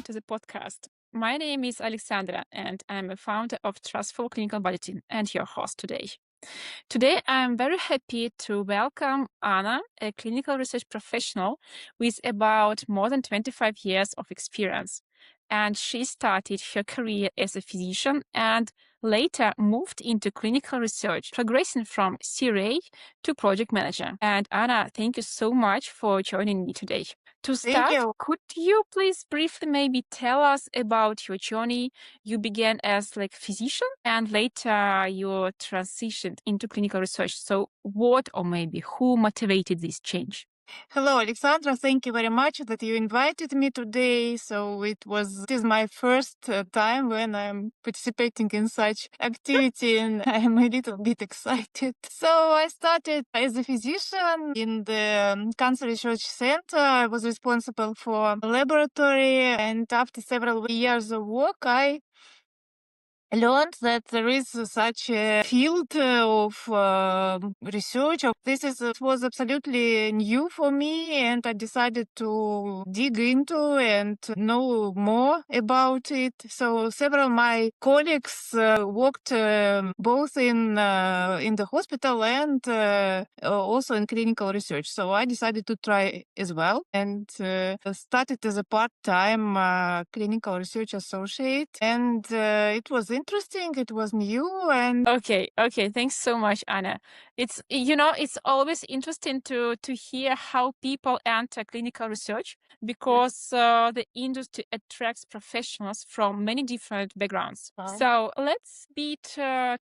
to the podcast. My name is Alexandra, and I'm a founder of Trustful Clinical Budgeting and your host today. Today, I'm very happy to welcome Anna, a clinical research professional with about more than 25 years of experience. And she started her career as a physician and later moved into clinical research, progressing from CRA to project manager. And Anna, thank you so much for joining me today. To Thank start, you. could you please briefly maybe tell us about your journey? You began as like physician and later you transitioned into clinical research. So what or maybe who motivated this change? Hello, Alexandra. Thank you very much that you invited me today. So it is my first time when I'm participating in such activity, and I'm a little bit excited. So I started as a physician in the Cancer Research Center. I was responsible for laboratory, and after several years of work, I learned that there is such a field of research. It was absolutely new for me, and I decided to dig into and know more about it. So several of my colleagues worked both in the hospital and also in clinical research. So I decided to try as well, and started as a part-time clinical research associate. And it was interesting. It was new, and Okay. Thanks so much, Anna. It's always interesting to hear how people enter clinical research because the industry attracts professionals from many different backgrounds. So let's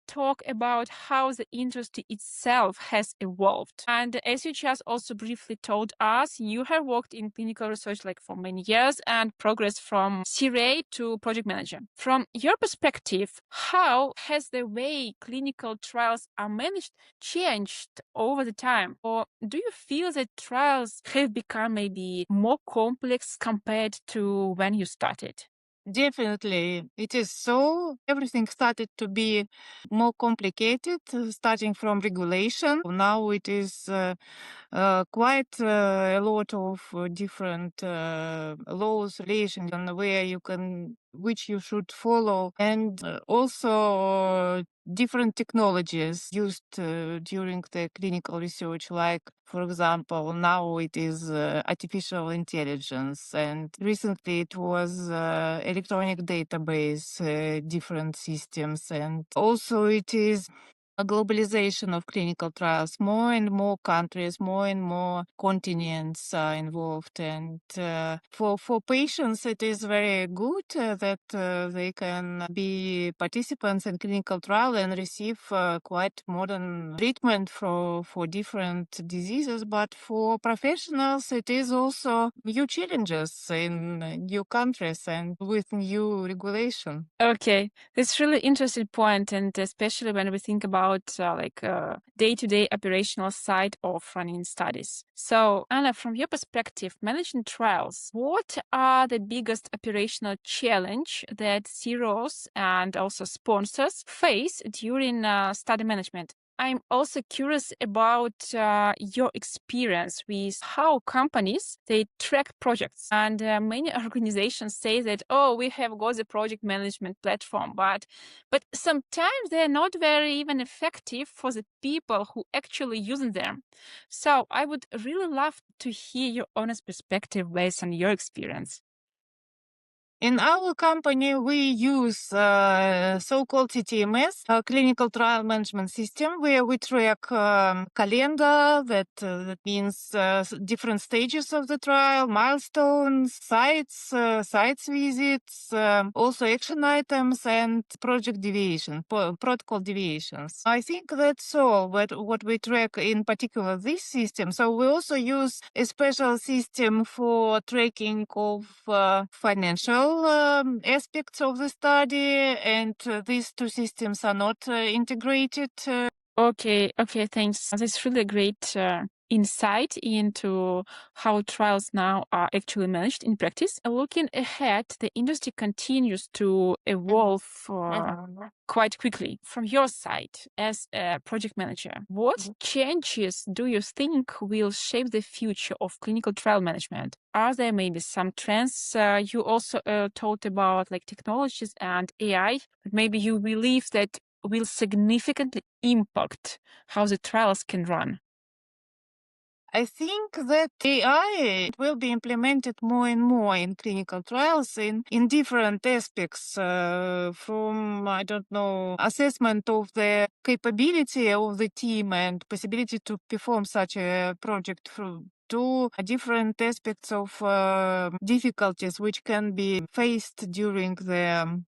talk about how the industry itself has evolved. And as you just also briefly told us, you have worked in clinical research like for many years and progressed from CRA to project manager. From your perspective, how has the way clinical trials are managed changed over the time? Or do you feel that trials have become maybe more complex compared to when you started? definitely it is so. Everything started to be more complicated, starting from regulation. Now it is quite a lot of different laws, regulations, on which you should follow, and also different technologies used during the clinical research, like, for example, now it is artificial intelligence, and recently it was electronic database, different systems, and also it is a globalization of clinical trials. More and more countries, more and more continents are involved. And for patients, it is very good that they can be participants in clinical trial and receive quite modern treatment for different diseases. But for professionals, it is also new challenges in new countries and with new regulation. Okay, that's really interesting point, and especially when we think about day-to-day operational side of running studies. So, Anna, from your perspective, managing trials, what are the biggest operational challenge that CROs and also sponsors face during study management? I'm also curious about your experience with how companies they track projects, and many organizations say that we have got the project management platform, but sometimes they're not very even effective for the people who actually using them. So I would really love to hear your honest perspective based on your experience. In our company, we use so-called CTMS, Clinical Trial Management System, where we track calendar. That means different stages of the trial, milestones, sites visits, also action items and project deviation, protocol deviations. I think that's all what we track in particular this system. So we also use a special system for tracking of financial aspects of the study, and these two systems are not integrated. Okay, thanks. That's really great insight into how trials now are actually managed in practice. Looking ahead, the industry continues to evolve quite quickly. From your side, as a project manager, what changes do you think will shape the future of clinical trial management? Are there maybe some trends you also talked about, like technologies and AI, but maybe you believe that will significantly impact how the trials can run? I think that AI will be implemented more and more in clinical trials in different aspects, from, I don't know, assessment of the capability of the team and possibility to perform such a project to different aspects of difficulties which can be faced during the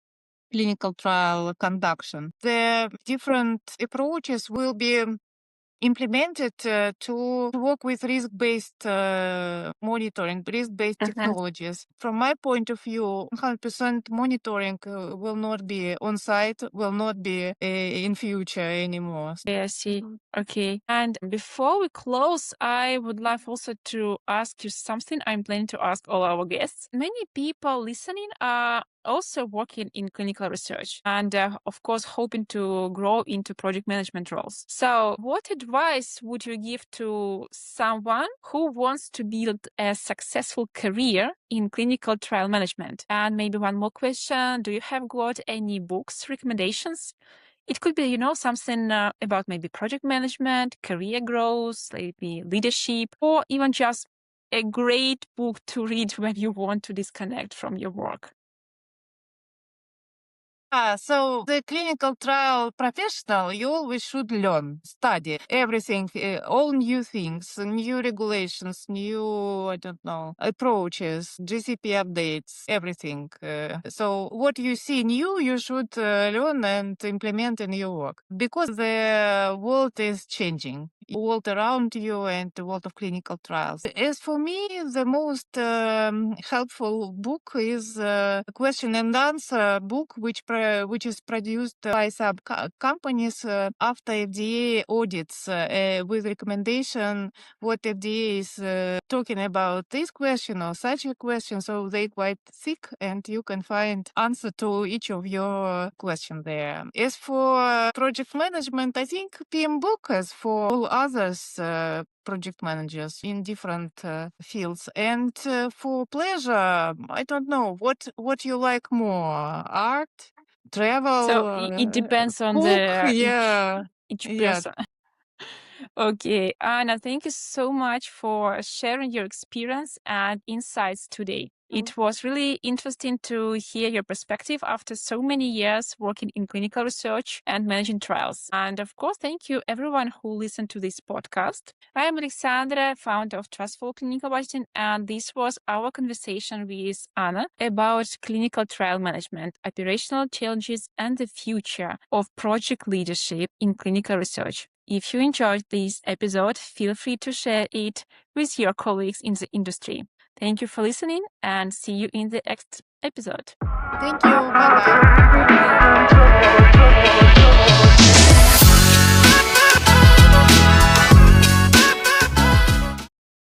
clinical trial conduction. The different approaches will be implemented to work with risk-based monitoring, risk-based technologies. From my point of view, 100% monitoring will not be on site, will not be in future anymore. Yeah, I see. Okay. And before we close, I would love also to ask you something I'm planning to ask all our guests. Many people listening are also working in clinical research and, of course, hoping to grow into project management roles. So, what advice would you give to someone who wants to build a successful career in clinical trial management? And maybe one more question. Do you have got any books recommendations? It could be, something about maybe project management, career growth, maybe leadership, or even just a great book to read when you want to disconnect from your work. So the clinical trial professional, you always should learn, study everything, all new things, new regulations, new, I don't know, approaches, GCP updates, everything. So what you see new, you should learn and implement in your work because the world is changing. The world around you and the world of clinical trials. As for me, the most helpful book is a question and answer book, which is produced by some companies after FDA audits with recommendation what FDA is talking about this question or such a question. So they quite thick, and you can find answer to each of your question there. As for project management, I think PMBOK is for all others project managers in different fields. And for pleasure, I don't know what you like more, art, travel, So it depends on book, yeah. each Yeah. person. Okay, Anna, thank you so much for sharing your experience and insights today. It was really interesting to hear your perspective after so many years working in clinical research and managing trials. And of course, thank you everyone who listened to this podcast. I am Alexandra, founder of Trustful Clinical Budgeting, and this was our conversation with Anna about clinical trial management, operational challenges, and the future of project leadership in clinical research. If you enjoyed this episode, feel free to share it with your colleagues in the industry. Thank you for listening and see you in the next episode. Thank you. Bye-bye.